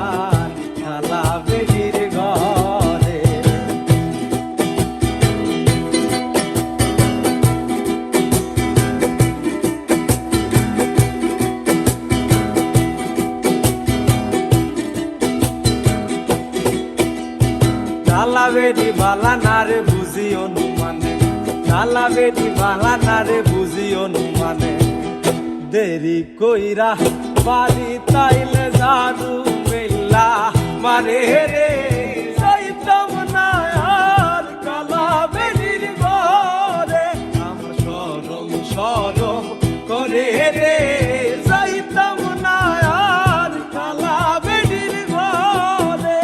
আর কালা বেডির ঘরে। কালা বেডি বালা না রে বুঝি অনুমানে, কালা বেডি বালা না রে বুঝি অনুমানে, দেরি কইরা বাড়ি তাইলে জাদু মেলা মারে রে। যাইতাম না আর কালা বেডির ঘরে, আমার শরম শরম করে রে। যাইতাম না আর কালা বেডির ঘরে।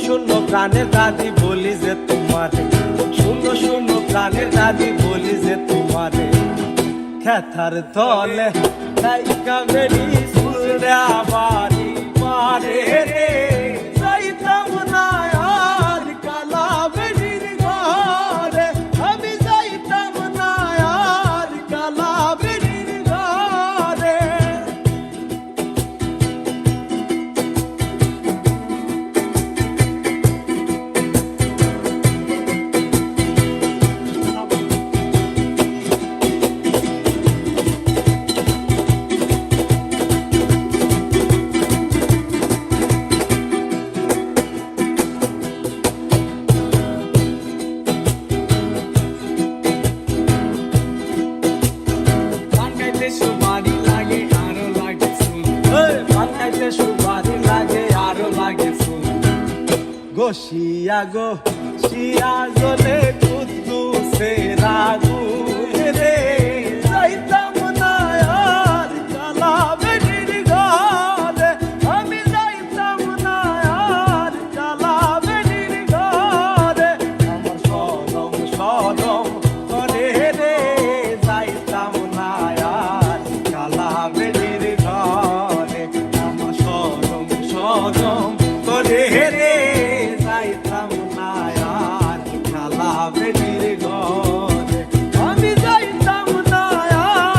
শূন্য প্রাণের দাদি বলি যে তোমারে, শূন্য শূন্য প্রাণের দাদি বলি যে তোমারে, খেথার তলে লাইকা বেরি সুরে বাড়ি মারে রে। যাইতাম না আর কালা বেরির ঘরে, আমি যাইতাম না আর কালা বেরির ঘরে। সুবারি লাগে আরো লাগে ফুল, পাতাইতে সুবারি লাগে আরো লাগে ফুল। গোসিয়া গো শিয়া জলে কুদ্দুসে রাগুল রে। যাইতাম না আর কালা বেডির ঘরে, আমি যাইতাম না আর কালা বেডির ঘরে। আমার শরম শরম করে রে। যাইতাম না আর কালা বেডির ঘরে, আমার শরম শরম করে রে। যাইতাম না আর কালা বেডির ঘরে, আমি যাইতাম না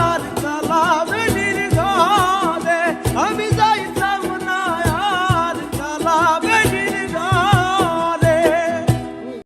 আর কালা বেডির ঘরে, আমি